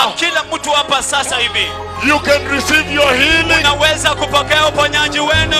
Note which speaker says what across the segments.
Speaker 1: now.
Speaker 2: Kila mtu hapa sasa hivi.
Speaker 1: You can receive your healing.
Speaker 2: Unaweza kupokea uponyaji wenu.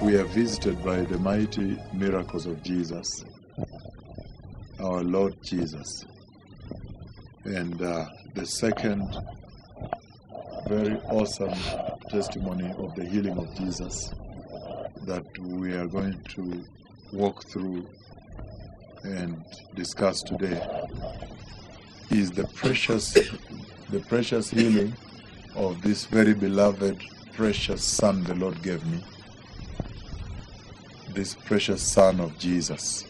Speaker 1: We are visited by the mighty miracles of Jesus, our Lord Jesus. And the second very awesome testimony of the healing of Jesus that we are going to walk through and discuss today is the precious healing of this very beloved, precious son the Lord gave me. This precious son of Jesus.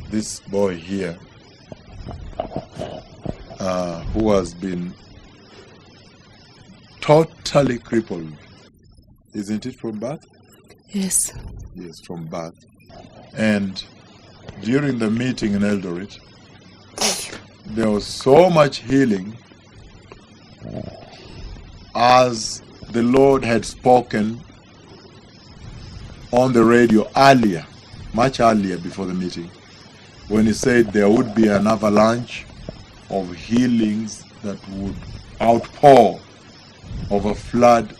Speaker 1: This boy here, who has been totally crippled. Isn't it from birth?
Speaker 3: Yes.
Speaker 1: Yes, from birth. And during the meeting in Eldoret, there was so much healing as the Lord had spoken on the radio earlier, much earlier before the meeting, when he said there would be an avalanche of healings that would outpour, overflood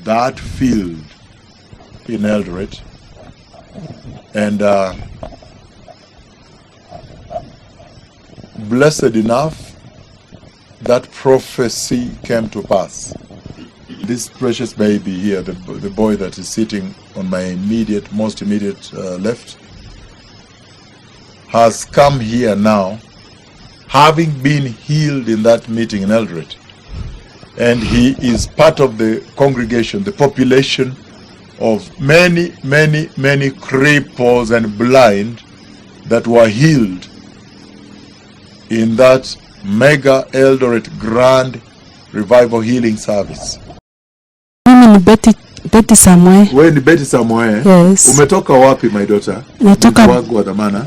Speaker 1: that field in Eldoret. And blessed enough, that prophecy came to pass. This precious baby here, the boy that is sitting on my most immediate left, has come here now, having been healed in that meeting in Eldoret. And he is part of the congregation, the population of many cripples and blind that were healed in that mega Eldoret grand revival healing service.
Speaker 3: Mimi ni Betty Samuel.
Speaker 1: Wewe ni Betty Samuel?
Speaker 3: Yes.
Speaker 1: Umetoka wapi my daughter?
Speaker 3: Natoka
Speaker 1: wangu wa dhamana.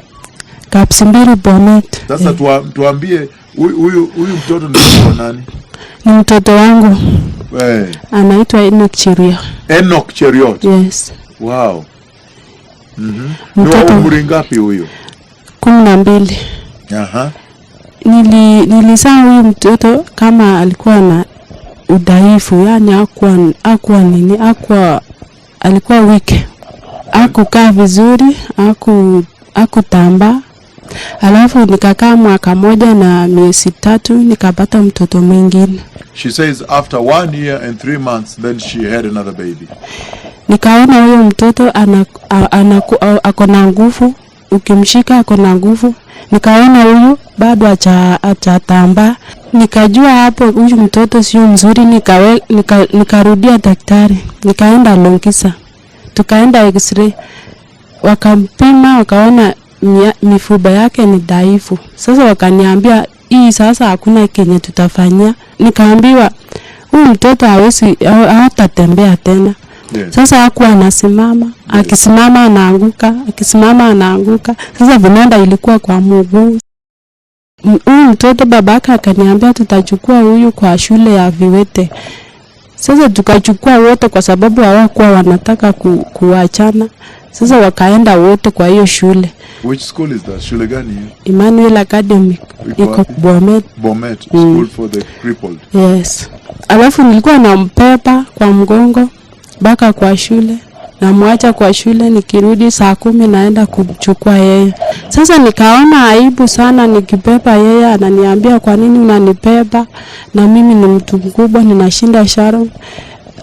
Speaker 3: Kapsimbiri Bomet.
Speaker 1: Sasa tuambie huyu mtoto ni nani?
Speaker 3: Ni mtoto wangu. Anaitwa Enoch Cheruiyot.
Speaker 1: Enoch Cheruiyot.
Speaker 3: Yes.
Speaker 1: Wow. Ni wa umri ngapi huyu?
Speaker 3: 12.
Speaker 1: Aha.
Speaker 3: Nilizaa huyu mtoto kama alikuwa na udhaifu, yani alikuwa wiki. Hakukaa vizuri, hakutamba. Alafu nikakaa mwaka moja na miezi 3 nikapata mtoto mwingine.
Speaker 1: She says after 1 year and 3 months then she had another baby.
Speaker 3: Nikaona huyo mtoto ako na nguvu, ukimshika ako na nguvu. Nikaona huyu bado hajatamba. Nikajua hapo huyu mtoto sio mzuri, nikarudia daktari. Nikaenda Longisa. Tukaenda X-ray. Wakampima, wakaona mifupa yake ni dhaifu. Sasa wakaniambia hii sasa hakuna kenye tutafanyia. Nikaambiwa huyu mtoto hatatembea tena.
Speaker 1: Yes.
Speaker 3: Sasa hakuwa anasimama, akisimama anaanguka. Sasa vinanda ilikuwa kwa mguu. Huyu mtoto babaka akaniambia tutachukua huyu kwa shule ya viwete. Sasa tukachukua wote kwa sababu hawakuwa wanataka kuachana. Sasa wakaenda wote kwa hiyo shule.
Speaker 1: Which school is that? Shule gani hiyo?
Speaker 3: Emmanuel Academy iko Bomet.
Speaker 1: Bomet, school for the crippled.
Speaker 3: Yes. Alafu nilikuwa nampepa kwa mgongo mpaka kwa shule. Namwacha kwa shule, nikirudi saa 10 naenda kumchukua yeye. Sasa nikaona aibu sana nikipepa yeye, ananiambia kwa nini unanipepa na mimi ni mtu mkubwa ninashinda Sharon.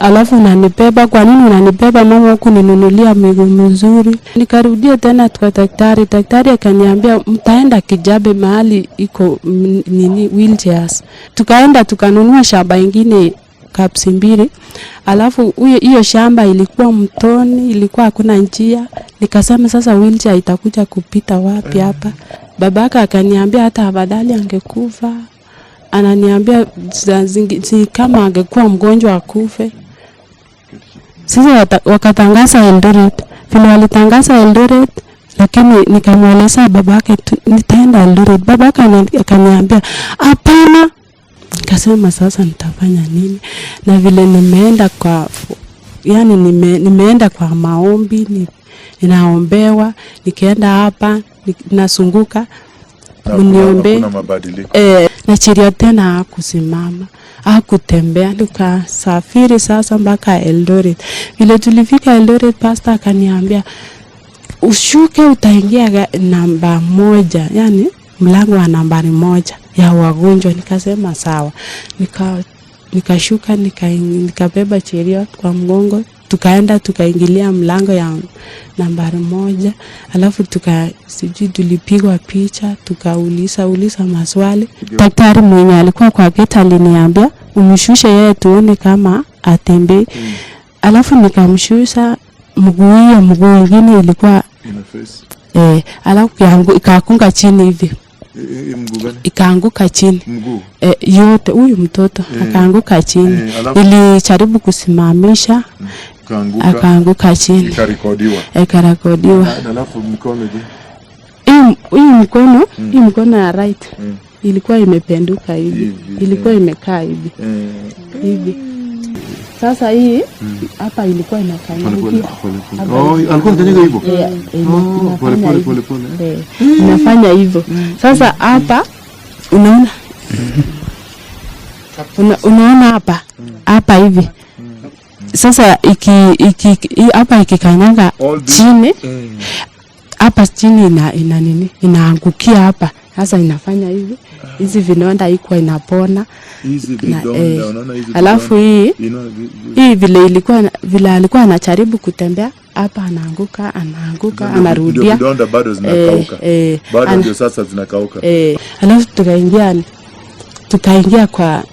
Speaker 3: Alafu unanipepa, kwa nini unanipepa mama, huku ninunulia miguu mizuri. Nikarudia tena kwa daktari. Daktari akaniambia mtaenda Kijabe mahali iko nini wheelchairs. Tukaenda tukanunua shamba ingine kapsi 2. Alafu hiyo shamba ilikuwa mtoni, ilikuwa hakuna njia. Nikasema sasa wheelchair itakuja kupita wapi hapa? Babaka akaniambia hata afadhali angekufa. Ananiambia si kama angekuwa mgonjwa akufe. Sasa wakatangaza Eldoret. Vile walitangaza Eldoret, lakini nikamweleza babake nitaenda Eldoret. Babaka akaniambia hapana. Nikasema sasa nitafanya nini? Na vile nimeenda kwa nimeenda kwa maombi, ninaombewa, nikaenda hapa, nasunguka mniombe. Na Cheruiyot tena hakusimama, hakutembea. Tukasafiri sasa mpaka Eldoret. Vile tulifika Eldoret, pastor akaniambia ushuke utaingia namba 1, yani mlango wa nambari 1 ya wagonjwa. Nikasema sawa. Nikashuka nikabeba Cheruiyot kwa mgongo, tukaenda tukaingilia mlango ya nambari 1. Alafu sijui tulipigwa picha, tukauliza maswali. Daktari mwenye alikuwa kwa gate aliniambia umshushe yeye tuone kama atembee. Alafu nikamshusha mguu mwingine ilikuwa alafu ikaanguka chini hivi. Ikaanguka chini. Yote huyu mtoto akaanguka chini. Ilijaribu kusimamisha, akaanguka chini. Ikarekodiwa.
Speaker 1: Alafu mkono je?
Speaker 3: Hii mkono ya right ilikuwa imependuka hivi. Ilikuwa imekaa hivi. Hivi. Sasa hii hapa ilikuwa inakanyaga.
Speaker 1: Alikuwa anakanyaga hivyo.
Speaker 3: Pole. Inafanya hivyo. Sasa hapa unaona hapa hivi. Sasa hapa ikikanyaga chini, hapa chini inaangukia hapa. Sasa inafanya hivi. Hizi vinonda iko inapona.
Speaker 1: Hizi vidonda, unaona hizi.
Speaker 3: Alafu hii vile alikuwa anajaribu kutembea, hapa anaanguka, anarudia.
Speaker 1: Vidonda bado zinakauka. Bado ndio sasa zinakauka.
Speaker 3: Alafu tukaingia kwa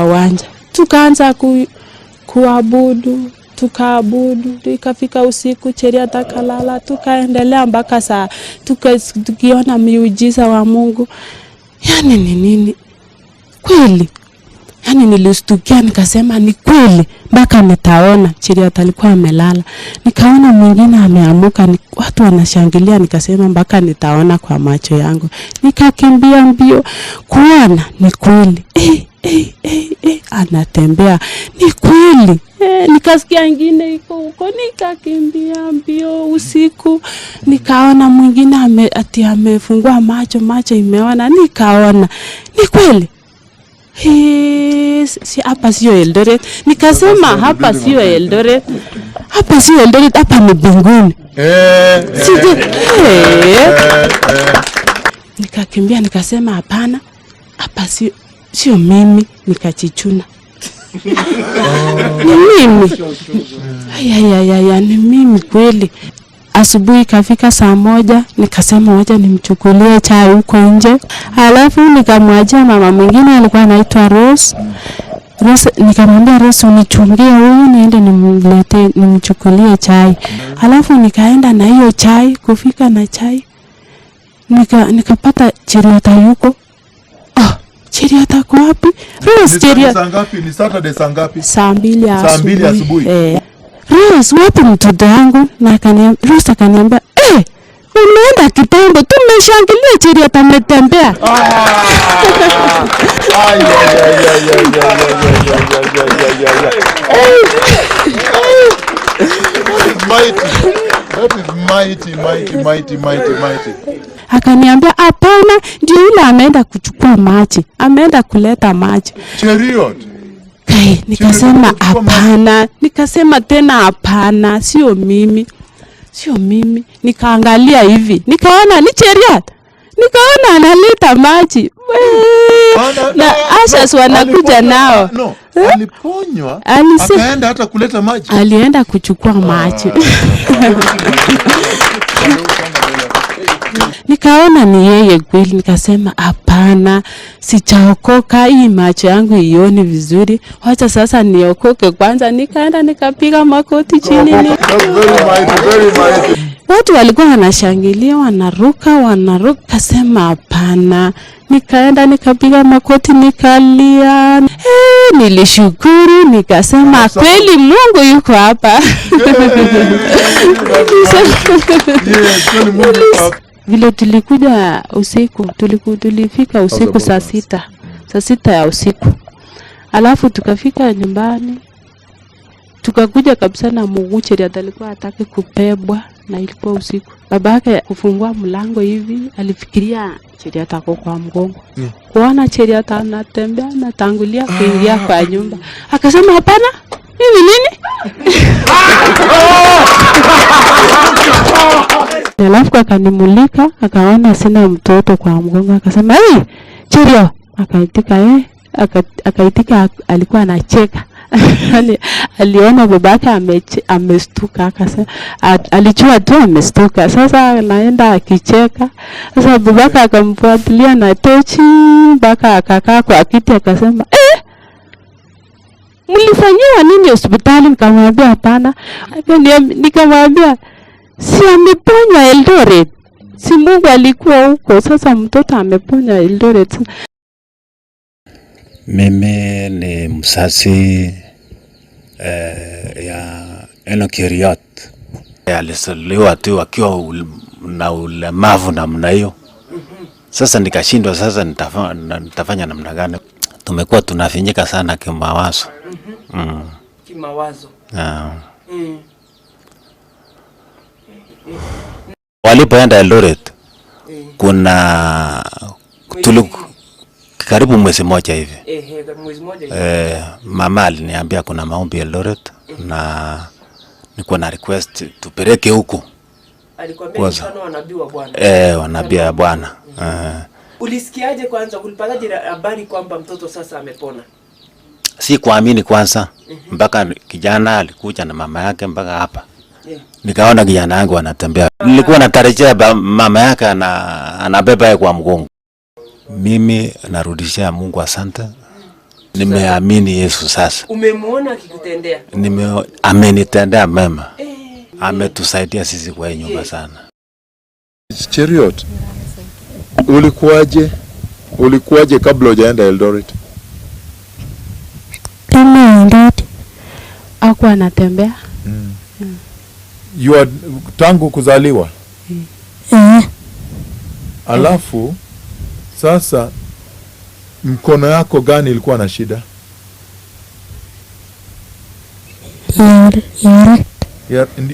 Speaker 3: uwanja. Tukaanza kuabudu, tukaabudu, ikafika usiku, Cheruiyot akalala, tukaendelea mpaka saa tukiona miujiza wa Mungu. Yani ni nini? Kweli. Yani nilistukia nikasema ni kweli, mpaka nitaona. Cheruiyot alikuwa amelala. Nikaona mwingine ameamuka, watu wanashangilia, nikasema mpaka nitaona kwa macho yangu. Nikakimbia mbio kuona ni kweli. Anatembea. Ni kweli. Nikasikia ingine iko huko, nikakimbia mbio usiku. Nikaona mwingine amefungua macho imeona, nikaona. Ni kweli. Si hapa sio Eldoret. Nikasema hapa sio Eldoret. Hapa sio Eldoret, hapa ni mbinguni. Nikakimbia nikasema hapana. Hapa sio mimi, nikachichuna. Ni mimi. Ni mimi kweli. Asubuhi kafika saa 1, nikasema wacha nimchukulie chai huko nje. Alafu nikamwajia mama mwingine alikuwa anaitwa Rose. Nikamwambia Rose unichungie huyu niende nimchukulie chai. Alafu nikaenda na hiyo chai, kufika na chai. Nikapata Cheruiyot yuko. Cheruiyot ako wapi? Rose Cheruiyot.
Speaker 1: Saa ngapi? Ni Saturday saa ngapi?
Speaker 3: Saa 2
Speaker 1: asubuhi.
Speaker 3: Rose, wapi mtoto wangu? Na Rose akaniambia, umeenda kitambo, tumeshangilia Cheruiyot ametembea.
Speaker 1: mighty.
Speaker 3: Akaniambia hapana, ndio yule ameenda kuchukua maji, ameenda kuleta maji.
Speaker 1: Cheruiyot.
Speaker 3: Nikasema hapana, nikasema tena hapana, sio mimi. Nikaangalia hivi, nikaona ni Cheruiyot, nikaona analeta maji na ashas wanakuja nao.
Speaker 1: Aliponywa, akaenda hata kuleta maji.
Speaker 3: Alienda kuchukua maji. Nikaona ni yeye kweli, nikasema hapana, sichaokoka, hii macho yangu ioni vizuri, wacha sasa niokoke kwanza. Nikaenda nikapiga makoti chini.
Speaker 1: Very mighty.
Speaker 3: Watu walikuwa wanashangilia, wanaruka, kasema hapana. Nikaenda nikapiga makoti, nikalia. Nilishukuru, nikasema kweli Mungu yuko hapa. Vile tulikuja usiku, tulifika usiku saa sita ya usiku. Alafu tukafika nyumbani. Tukakuja kabisa na Cheruiyot alikuwa hataki kupebwa na ilikuwa usiku. Babake kufungua mlango hivi, alifikiria Cheruiyot ako kwa mgongo. Kuona Cheruiyot anatembea na tangulia kuingia kwa nyumba. Akasema hapana, mimi nini? Alafu akanimulika, akaona sina mtoto kwa mgongo, akasema Cheruiyot. Akaitika, alikuwa anacheka. Aliona babake amestuka, akasema alijua tu amestuka. Sasa anaenda akicheka. Sasa babake akamfuatilia na tochi mpaka akakaa kwa kiti, akasema mlifanyiwa nini hospitali? Nikamwambia hapana. Nikamwambia si ameponywa Eldoret, si Mungu alikuwa huko, sasa mtoto ameponywa Eldoret.
Speaker 4: Mimi ni msasi ya Enoch Cheruiyot. Alisaliwa tu akiwa na ulemavu namna hiyo. Sasa nikashindwa, sasa nitafanya namna gani? Tumekuwa tunafinyika sana kimawazo.
Speaker 5: Kimawazo.
Speaker 4: Walipoenda Eldoret, kuna karibu mwezi moja hivi.
Speaker 5: Mwezi moja.
Speaker 4: Mama aliniambia kuna maombi Eldoret na niko na request tupeleke huko.
Speaker 5: Alikwambia mfano wanabii wa Bwana.
Speaker 4: Wanabii wa Bwana.
Speaker 5: Ulisikiaje kwanza? Ulipataje habari kwamba mtoto sasa amepona?
Speaker 4: Si kuamini kwanza, mpaka kijana alikuja na mama yake mpaka hapa. Nikaona kijana wangu anatembea. Nilikuwa natarajia mama yake anabeba kwa mgongo. Mimi narudishia Mungu asante. Nimeamini Yesu sasa.
Speaker 5: Umemuona akikutendea?
Speaker 4: Amenitendea mema. Ametusaidia sisi kwa nyumba sana.
Speaker 1: Cheruiyot, ulikuwaje kabla hujaenda Eldoret?
Speaker 3: Eldoret hakuwa anatembea.
Speaker 1: Tangu kuzaliwa? Alafu sasa mkono yako gani ilikuwa na shida?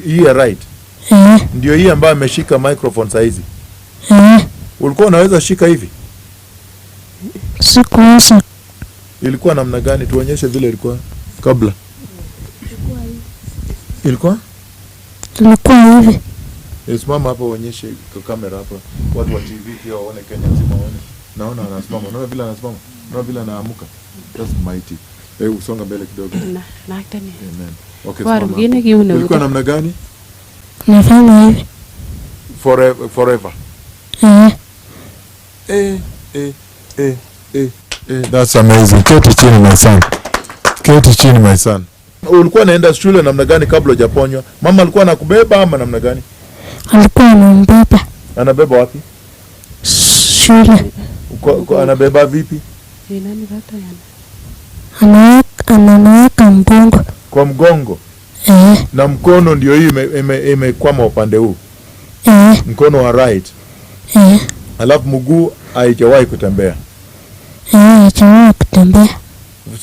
Speaker 1: Hii ya right. Ndio hii ambayo ameshika microphone saa hizi. Ulikuwa unaweza shika hivi?
Speaker 3: Sikuweza.
Speaker 1: Ilikuwa namna gani? Tuonyeshe vile ilikuwa kabla. Ilikuwa
Speaker 3: hivi.
Speaker 1: Simama hapo, uonyeshe kwa kamera hapa. Watu wa TV pia waone, Kenya nzima waone. Naona anasimama. Unaona vile anasimama? Unaona vile anaamuka? That's mighty. Usonga mbele kidogo.
Speaker 3: Na aktani.
Speaker 1: Amen. Okay,
Speaker 3: kwa mwingine kiuno.
Speaker 1: Ilikuwa namna gani?
Speaker 3: Nafanya hivi.
Speaker 1: Forever. That's amazing. Keti chini my son. Ulikuwa naenda shule namna gani kabla hujaponywa? Mama alikuwa anakubeba ama namna gani?
Speaker 3: Alikuwa anambeba.
Speaker 1: Anabeba wapi?
Speaker 3: Shule.
Speaker 1: Anabeba vipi?
Speaker 3: Nani bata yana? Anaweka mgongo.
Speaker 1: Kwa mgongo? Na mkono ndio hii imekwama upande huu? Mkono wa right? Alafu mguu haijawahi kutembea?
Speaker 3: Haijawahi kutembea.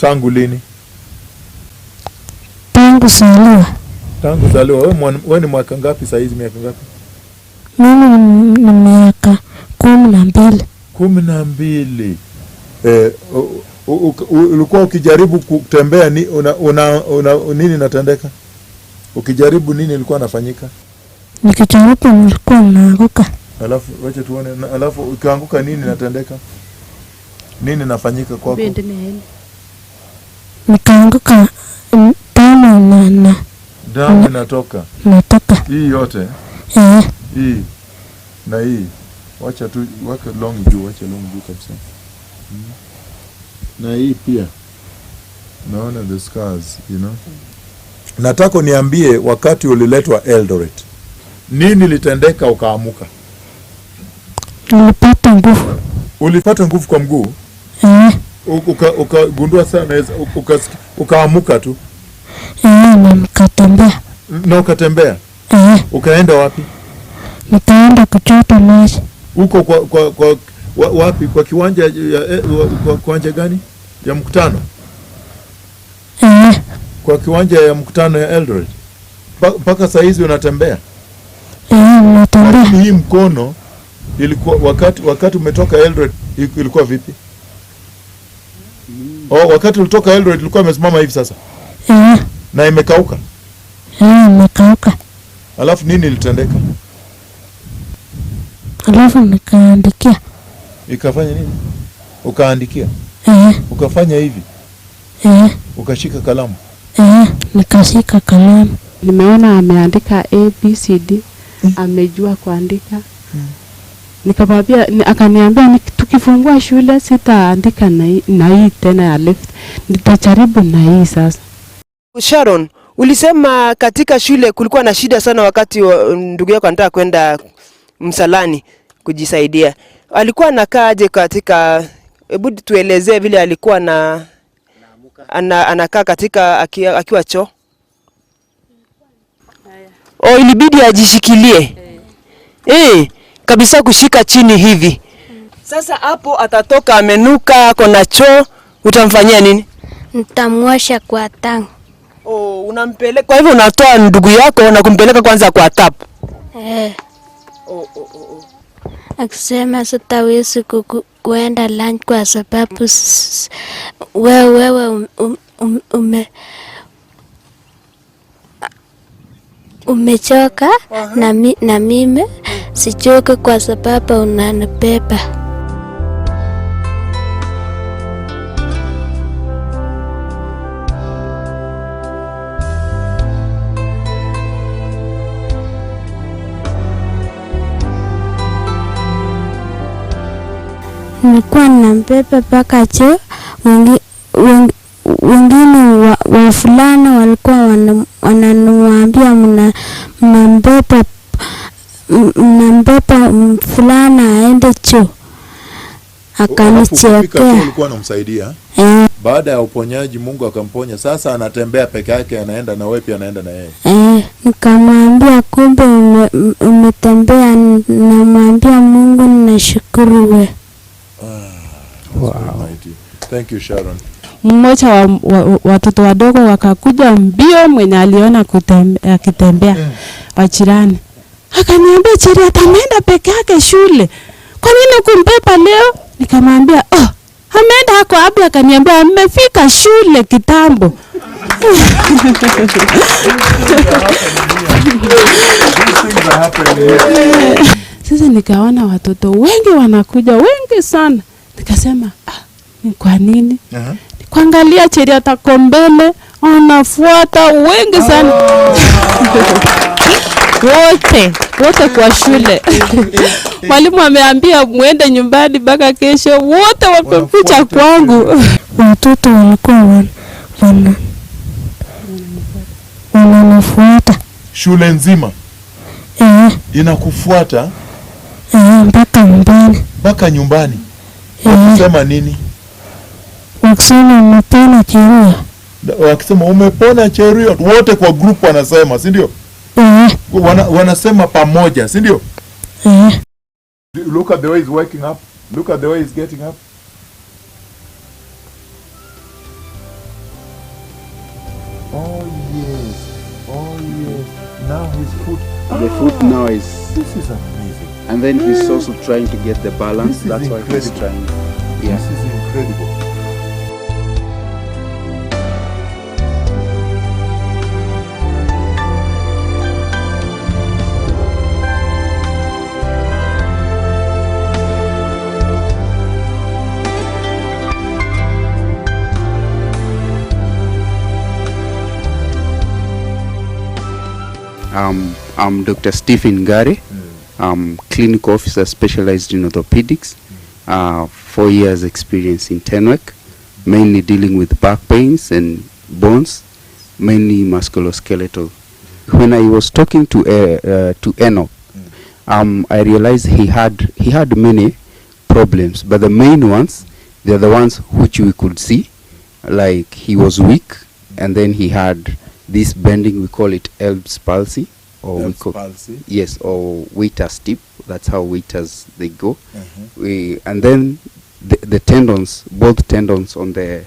Speaker 1: Tangu lini?
Speaker 3: Tangu zaliwa.
Speaker 1: Wewe ni mwaka ngapi saa hizi, miaka ngapi?
Speaker 6: Mimi ni miaka 12.
Speaker 1: 12. Ulikuwa ukijaribu kutembea nini natendeka? Ukijaribu nini ilikuwa nafanyika?
Speaker 6: Nikijaribu nilikuwa naanguka.
Speaker 1: Alafu wacha tuone, alafu ukianguka nini natendeka? Nini nafanyika kwako?
Speaker 6: Nikaanguka, damu
Speaker 1: inatoka.
Speaker 6: Natoka.
Speaker 1: Hii yote? Hii na hii. Wacha tu wake long juu kabisa. Na hii pia. Naona the scars, you know. Nataka niambie, wakati uliletwa Eldoret, nini litendeka ukaamuka?
Speaker 6: Nilipata nguvu.
Speaker 1: Ulipata nguvu kwa mguu? Ukagundua sana ukaamuka tu?
Speaker 6: Na nikatembea.
Speaker 1: Na ukatembea? Ukaenda wapi?
Speaker 6: Nikaenda kuchota maji.
Speaker 1: Uko kwa wapi? Kwa kiwanja kwa kiwanja gani? Ya mkutano? Kwa kiwanja ya mkutano ya Eldoret. Paka saa hizi unatembea?
Speaker 6: Natembea.
Speaker 1: Hii mkono ilikuwa wakati umetoka Eldoret ilikuwa vipi? Wakati ulitoka Eldoret ilikuwa imesimama hivi sasa? Na imekauka?
Speaker 6: Imekauka.
Speaker 1: Alafu nini ilitendeka?
Speaker 6: Alafu nikaandikia.
Speaker 1: Ikafanya nini? Ukaandikia? Ukafanya hivi? Ukashika kalamu?
Speaker 6: Nikashika kalamu.
Speaker 3: Nimeona ameandika ABCD, amejua kuandika. Nikamwambia, akaniambia tukifungua shule sitaandika na hii tena ya left. Nitajaribu na hii sasa.
Speaker 5: Sharon, ulisema katika shule kulikuwa na shida sana wakati ndugu yako anataka kwenda msalani kujisaidia. Alikuwa anakaaje katika, hebu tuelezee vile alikuwa anakaa katika akiwa choo? Ilibidi ajishikilie. Kabisa kushika chini hivi. Sasa hapo atatoka amenuka, ako na choo, utamfanyia nini?
Speaker 6: Nitamwosha kwa tangu.
Speaker 5: Unampeleka. Kwa hivyo unatoa ndugu yako na kumpeleka kwanza kwa tap.
Speaker 6: Akisema sitawezi kuenda lunch kwa sababu wewe umechoka na mimi sichoke kwa sababu unanibeba. Nilikuwa nambeba mpaka choo. Wengine wa fulana walikuwa wananiambia mnambeba fulana aende choo. Akanichekea.
Speaker 1: Ulikuwa unamsaidia? Baada ya uponyaji Mungu akamponya. Sasa anatembea peke yake, anaenda na wewe pia anaenda na yeye.
Speaker 6: Nikamwambia kumbe umetembea, namwambia Mungu ninashukuru wewe.
Speaker 1: Wow. Thank you, Sharon.
Speaker 3: Mmoja wa watoto wadogo wakakuja mbio, mwenye aliona akitembea wa jirani. Akaniambia, Cheruiyot ameenda peke yake shule. Kwa nini kumbeba leo? Nikamwambia, ameenda hako hapo. Akaniambia, amefika shule kitambo. Sasa nikaona watoto wengi wanakuja, wengi sana. Nikasema, ni kwa nini? Kuangalia Cheruiyot ako mbele, wanafuata wengi sana. Wote kwa shule. Mwalimu ameambia muende nyumbani mpaka kesho, wote wamekuja kwangu.
Speaker 6: Watoto walikuwa wananifuata.
Speaker 1: Shule nzima inakufuata?
Speaker 6: Mpaka nyumbani.
Speaker 1: Mpaka nyumbani? Wakisema nini?
Speaker 6: Wakisema umepona Cheruiyot.
Speaker 1: Wakisema umepona Cheruiyot, wote kwa group wanasema, si ndio? Wanasema pamoja, si ndio? Look at the way he's waking up. Look at the way he's getting up. Oh yes. Now his foot.
Speaker 7: The foot now is
Speaker 1: This is amazing.
Speaker 7: And then he's also trying to get the balance.
Speaker 1: This is
Speaker 7: That's why he's
Speaker 1: incredible.
Speaker 7: trying.
Speaker 1: This
Speaker 7: Yeah.
Speaker 1: is incredible.
Speaker 7: I'm Dr. Stephen Gare. I'm clinical officer specialized in orthopedics. 4 years experience in Tenwek, mainly dealing with back pains and bones, mainly musculoskeletal. When I was talking to Enoch, I realized he had many problems, but the main ones, they're the ones which we could see, like he was weak, and then he had this bending, we call it Erb's palsy, or we
Speaker 1: Erb's
Speaker 7: call
Speaker 1: palsy.
Speaker 7: yes, or waiter's tip. That's how waiters they go. And then the tendons, both tendons on the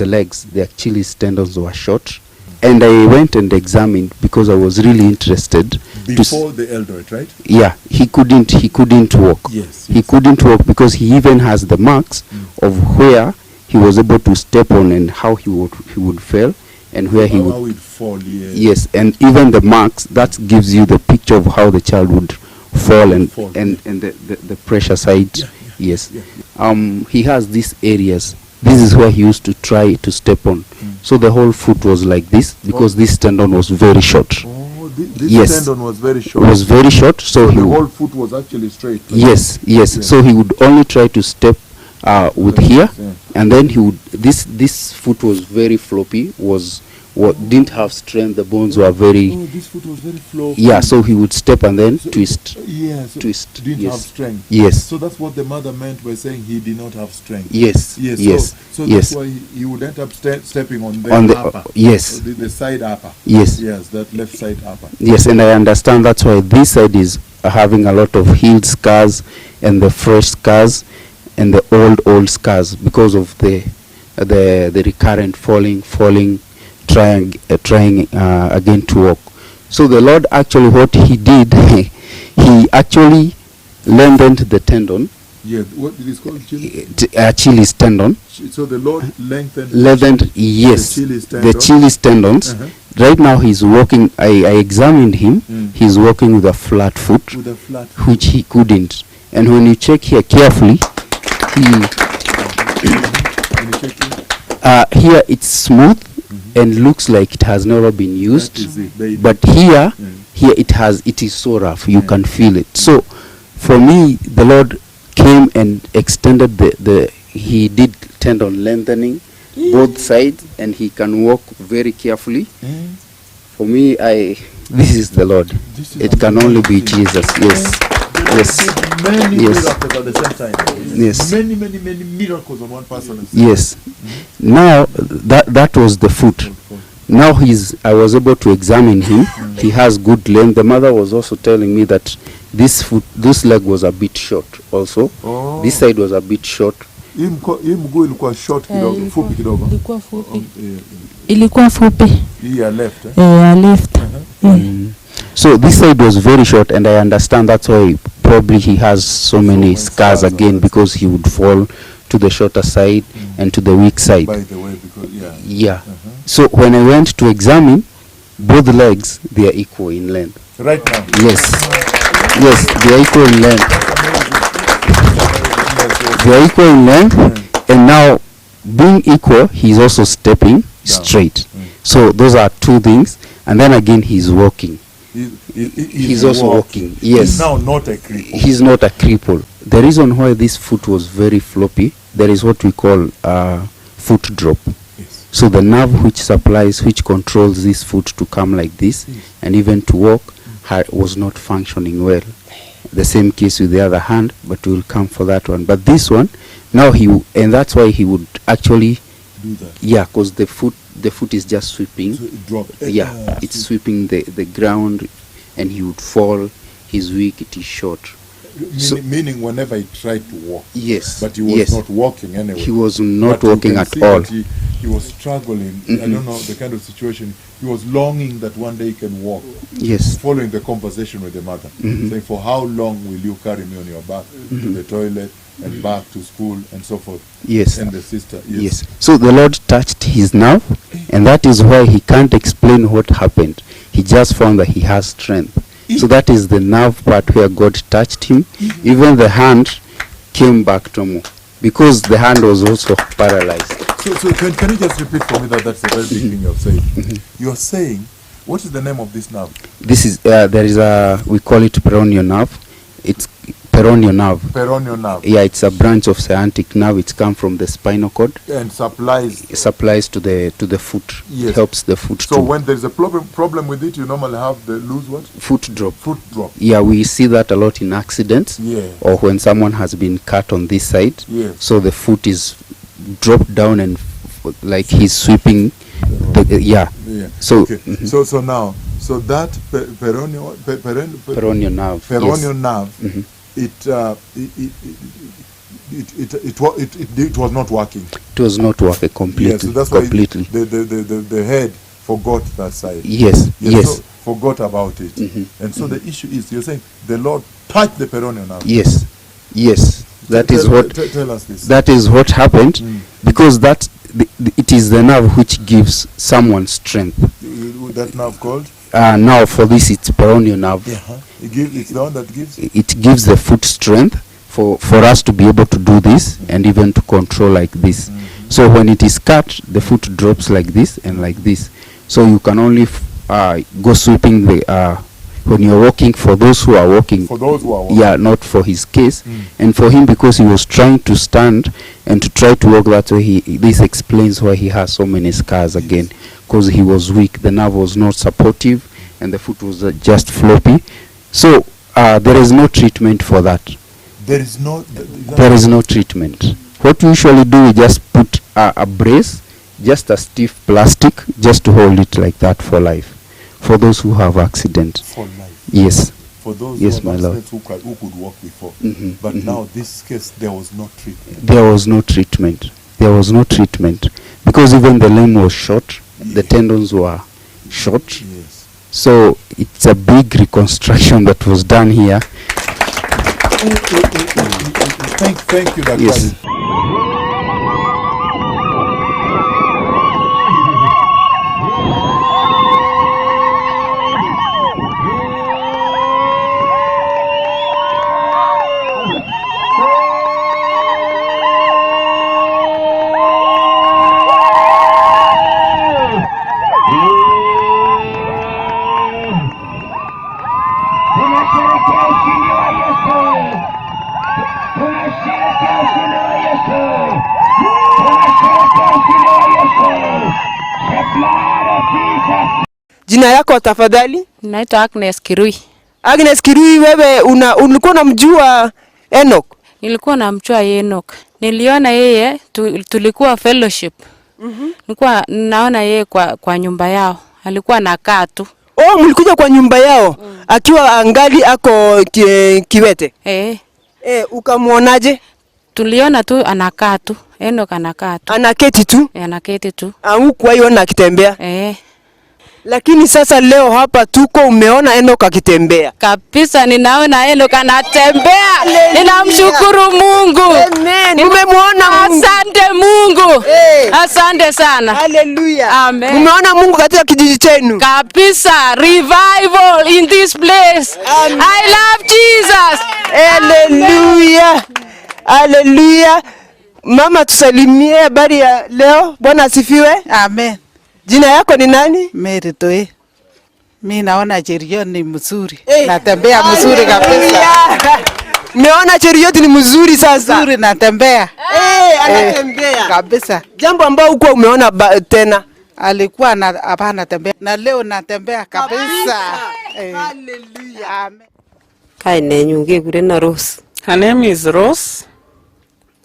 Speaker 7: legs, the Achilles tendons were short. And I went and examined because I was really interested.
Speaker 1: Before the elderate, right?
Speaker 7: Yeah, he couldn't walk.
Speaker 1: Yes.
Speaker 7: He couldn't walk because he even has the marks of where he was able to step on and how he would fail, and where he
Speaker 1: How
Speaker 7: would
Speaker 1: it fall, yeah.
Speaker 7: yes, and even the marks that gives you the picture of how the child would fall and the pressure side.
Speaker 1: Yeah,
Speaker 7: Yes.
Speaker 1: yeah.
Speaker 7: He has these areas. This is where he used to try to step on. So the whole foot was like this because this tendon was very short.
Speaker 1: Oh, this
Speaker 7: Yes.
Speaker 1: tendon was very
Speaker 7: It
Speaker 1: short.
Speaker 7: was very short, so he
Speaker 1: the
Speaker 7: would,
Speaker 1: whole foot was actually straight. Right?
Speaker 7: yes.
Speaker 1: Yeah.
Speaker 7: So he would only try to step with here,
Speaker 1: Yeah.
Speaker 7: and then he would. This foot was very floppy. Didn't have strength. The bones were very.
Speaker 1: Oh, this foot was very floppy.
Speaker 7: Yeah, so he would step and then twist.
Speaker 1: Yeah, so
Speaker 7: Twist,
Speaker 1: didn't
Speaker 7: yes.
Speaker 1: have strength.
Speaker 7: Yes.
Speaker 1: So that's what the mother meant by saying he did not have strength.
Speaker 7: Yes.
Speaker 1: Yes.
Speaker 7: Yes.
Speaker 1: So
Speaker 7: yes.
Speaker 1: that's why he would end up stepping on the
Speaker 7: On the
Speaker 1: upper.
Speaker 7: yes.
Speaker 1: The side upper.
Speaker 7: Yes.
Speaker 1: Yes, that left side upper.
Speaker 7: Yes, and I understand that's why this side is having a lot of healed scars and the fresh scars and the old scars because of the recurrent falling, trying again to walk. So the Lord actually, what he did, he actually lengthened the tendon,
Speaker 1: Yeah, what it is called?
Speaker 7: Achilles tendon.
Speaker 1: So the Lord lengthened.
Speaker 7: Yes,
Speaker 1: the
Speaker 7: the Achilles tendons. Right now he's walking. I examined him. He's walking with a flat foot,
Speaker 1: With a flat.
Speaker 7: which he couldn't. And when you check here carefully, here it's smooth and looks like it has never been used.
Speaker 1: That is it, baby.
Speaker 7: But here it is so rough. You can feel it. So for me, the Lord came and extended he did tendon lengthening both sides, and he can walk very carefully. For me, this is the Lord.
Speaker 1: This is
Speaker 7: It can only be Jesus. Yes. Yes.
Speaker 1: Many
Speaker 7: Yes.
Speaker 1: miracles at the same time.
Speaker 7: Yes.
Speaker 1: Many miracles on one person.
Speaker 7: Yes. Now that was the foot. Now I was able to examine him. He has good length. The mother was also telling me that this leg was a bit short also.
Speaker 1: Oh.
Speaker 7: This side was a bit short.
Speaker 1: Hii mguu ilikuwa short kidogo, fupi kidogo.
Speaker 3: Ilikuwa fupi.
Speaker 1: Yeah.
Speaker 3: Ilikuwa fupi.
Speaker 1: Hii ya left.
Speaker 3: Ya left.
Speaker 7: So this side was very short, and I understand that's why probably he has so many scars
Speaker 1: scars
Speaker 7: again,
Speaker 1: on
Speaker 7: because he would fall to the shorter side and to the weak side.
Speaker 1: By the way, because
Speaker 7: Yeah. So when I went to examine, both legs, they are equal in length.
Speaker 1: right now.
Speaker 7: Yes. Yes, they are equal in length. They are equal in length, and now being equal, he's also stepping straight. So those are two things, and then again he's walking. He's also walking. Yes.
Speaker 1: He's now not a cripple.
Speaker 7: He's not a cripple. The reason why this foot was very floppy, there is what we call foot drop.
Speaker 1: Yes.
Speaker 7: So the nerve which controls this foot to come like this and even to walk was not functioning well. The same case with the other hand, but we'll come for that one. But this one, now and that's why he would actually
Speaker 1: Do that.
Speaker 7: Yeah, because the foot is just sweeping.
Speaker 1: So it dropped.
Speaker 7: Yeah, it's sweeping the ground, and he would fall. He's weak, it is short.
Speaker 1: Meaning whenever he tried to walk.
Speaker 7: Yes.
Speaker 1: But he was not walking anyway.
Speaker 7: He was not
Speaker 1: But you
Speaker 7: walking
Speaker 1: can
Speaker 7: at
Speaker 1: see
Speaker 7: all.
Speaker 1: that he was struggling. I don't know the kind of situation. He was longing that one day he can walk.
Speaker 7: Yes.
Speaker 1: Following the conversation with the mother, saying, "For how long will you carry me on your back to the toilet and back to school and so forth?"
Speaker 7: Yes.
Speaker 1: And the sister,
Speaker 7: Yes. So the Lord touched his nerve, and that is why he can't explain what happened. He just found that he has strength. So that is the nerve part where God touched him. Even the hand came back to him because the hand was also paralyzed.
Speaker 1: So can you just repeat for me that's a very big thing you're saying? You're saying, what is the name of this nerve?
Speaker 7: This is there is we call it peroneal nerve. It's peroneal nerve.
Speaker 1: Peroneal nerve.
Speaker 7: Yeah, it's a branch of sciatic nerve. It's come from the spinal cord.
Speaker 1: And supplies.
Speaker 7: It supplies to the foot.
Speaker 1: Yes.
Speaker 7: It helps the foot.
Speaker 1: So when there's a problem with it, you normally have the loose what?
Speaker 7: Foot drop.
Speaker 1: Foot drop.
Speaker 7: Yeah, we see that a lot in accidents.
Speaker 1: Yeah.
Speaker 7: Or when someone has been cut on this side.
Speaker 1: Yes.
Speaker 7: So the foot is dropped down and like he's sweeping. Yeah. So
Speaker 1: okay. So now, so that peroneal
Speaker 7: nerve.
Speaker 1: Peroneal nerve. It was not working.
Speaker 7: It was not working completely.
Speaker 1: Yeah, so that's
Speaker 7: completely.
Speaker 1: Why the head forgot that side.
Speaker 7: Yes. Yes.
Speaker 1: So forgot about it. And so the issue is, you're saying the Lord touched the peroneal nerve.
Speaker 7: Yes. Yes. That is what.
Speaker 1: Tell us this.
Speaker 7: That is what happened, because that it is the nerve which gives someone strength.
Speaker 1: That nerve called?
Speaker 7: Now for this it's peroneal nerve.
Speaker 1: It's the one that gives?
Speaker 7: It gives the foot strength for us to be able to do this and even to control like this. So when it is cut, the foot drops like this and like this. So you can only go sweeping the when you're walking, for those who are walking.
Speaker 1: For those who are walking.
Speaker 7: Yeah, not for his case. And for him, because he was trying to stand and to try to walk that way, this explains why he has so many scars again. Because he was weak, the nerve was not supportive, and the foot was just floppy. So there is no treatment for that.
Speaker 1: There is no.
Speaker 7: There is no treatment. What we usually do, we just put a brace, just a stiff plastic, just to hold it like that for life. For those who have accidents.
Speaker 1: For life.
Speaker 7: Yes.
Speaker 1: For those
Speaker 7: yes,
Speaker 1: who have
Speaker 7: my Lord.
Speaker 1: accidents who could walk before. But now this case, there was no treatment.
Speaker 7: There was no treatment. There was no treatment. Because even the limb was short, the tendons were short.
Speaker 1: Yes.
Speaker 7: So it's a big reconstruction that was done here.
Speaker 1: Thank you, Dr.
Speaker 7: Yes.
Speaker 5: Jina yako tafadhali?
Speaker 3: Naitwa Agnes Kirui.
Speaker 5: Agnes Kirui, wewe ulikuwa unamjua Enoch?
Speaker 3: Nilikuwa namjua Enoch. Niliona yeye tulikuwa fellowship. Nilikuwa naona yeye kwa nyumba yao. Alikuwa anakaa tu.
Speaker 5: Oh, mlikuja kwa nyumba yao akiwa angali ako kiwete? Ukamuonaje?
Speaker 3: Tuliona tu anakaa tu. Enoch anakaa tu.
Speaker 5: Anaketi tu?
Speaker 3: Anaketi tu.
Speaker 5: Hukuwahi ona akitembea? Lakini sasa leo hapa tuko umeona Enoch akitembea.
Speaker 3: Kabisa ninaona Enoch anatembea. Ninamshukuru Mungu.
Speaker 5: Amen. Umemuona Mungu.
Speaker 3: Asante Mungu. Asante sana.
Speaker 5: Hallelujah.
Speaker 3: Amen.
Speaker 5: Umeona Mungu katika kijiji chenu.
Speaker 3: Kabisa, revival in this place. Amen. I love Jesus.
Speaker 5: Hallelujah. Hallelujah. Mama, tusalimie habari ya leo. Bwana asifiwe.
Speaker 8: Amen.
Speaker 5: Jina yako ni nani?
Speaker 8: Mary Toe. Mimi naona Cheruiyot ni mzuri. Natembea mzuri kabisa.
Speaker 5: Meona Cheruiyot ni mzuri sasa.
Speaker 8: Mzuri natembea.
Speaker 5: Anatembea.
Speaker 8: Kabisa.
Speaker 5: Jambo ambao uko umeona tena.
Speaker 8: Alikuwa hapa natembea. Na leo natembea kabisa.
Speaker 5: Hallelujah.
Speaker 8: Amen.
Speaker 9: Kainenyu kekurenon Rose.
Speaker 10: Her name is Rose.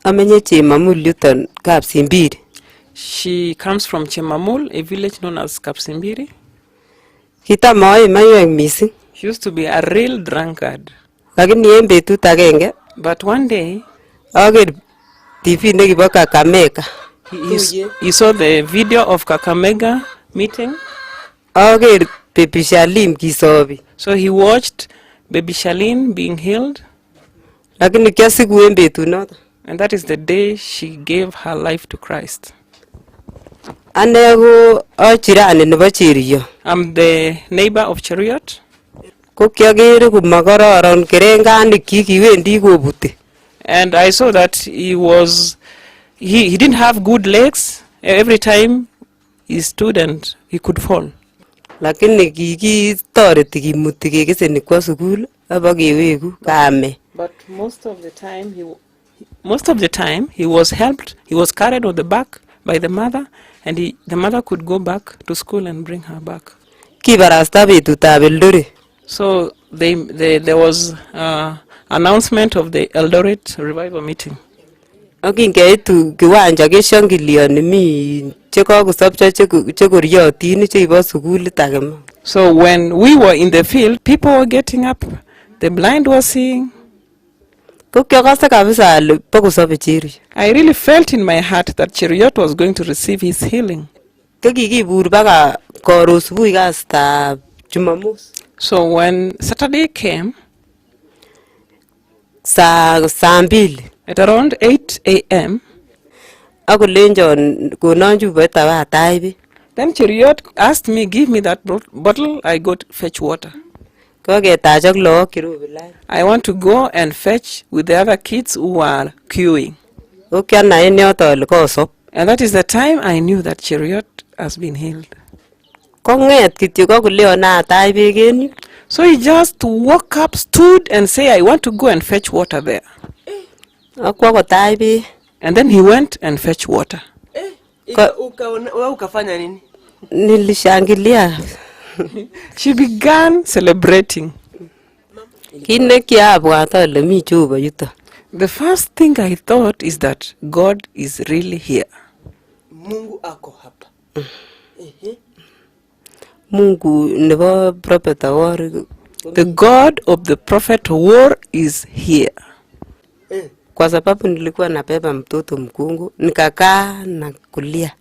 Speaker 9: Amenye Chemamul yuton Kapsimbiri.
Speaker 10: She comes from Chemamul, a village known as Kapsimbiri.
Speaker 9: Kitamae mayueng mising.
Speaker 10: She used to be a real drunkard.
Speaker 9: Lakini en betut agenge,
Speaker 10: but one day,
Speaker 9: ager TV nekibo Kakamega.
Speaker 10: He saw the video of Kakamega meeting.
Speaker 9: Ager Baby Shalim kisobi.
Speaker 10: So he watched baby Charlene being healed.
Speaker 9: Lakini kiasiku en betunoto.
Speaker 10: And that is the day she gave her life to Christ.
Speaker 9: Ane ko achirani nebo Cheruiyot.
Speaker 10: I'm the neighbor of Cheruiyot.
Speaker 9: Ko kiagere komakororon kerenganik kikiwendi kobuti.
Speaker 10: And I saw that he didn't have good legs. Every time he stood and he could fall.
Speaker 9: Lakini kikitoreti kimuti kekeseni kwa sukul abakeweku kaame.
Speaker 10: But most of the time he was helped. He was carried on the back by the mother, and the mother could go back to school and bring her back.
Speaker 9: Kibarasta betutab Eldoret.
Speaker 10: So there was announcement of the Eldoret revival meeting.
Speaker 9: Akingeitu kiwanja keshangilioni mi chekakosopcho chekoriotin cheibo sukulit age.
Speaker 10: So when we were in the field, people were getting up, the blind were seeing. I really felt in my heart that Cheruiyot was going to receive his healing. So when Saturday came, at around 8 a.m., then Cheruiyot asked me, give me that bottle, I go to fetch water. I want to go and fetch with the other kids who are queuing. And that is the time I knew that Cheruiyot has been healed. So he just woke up, stood and said, I want to go and fetch water there. And then he went and fetched water. She began celebrating. The first thing I thought is that God is really here. The God of the prophet Owuor is here.
Speaker 9: Kwa sababu nilikuwa nabeba mtoto mkungu nikakaa na kulia.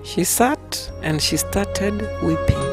Speaker 10: She sat and she started weeping.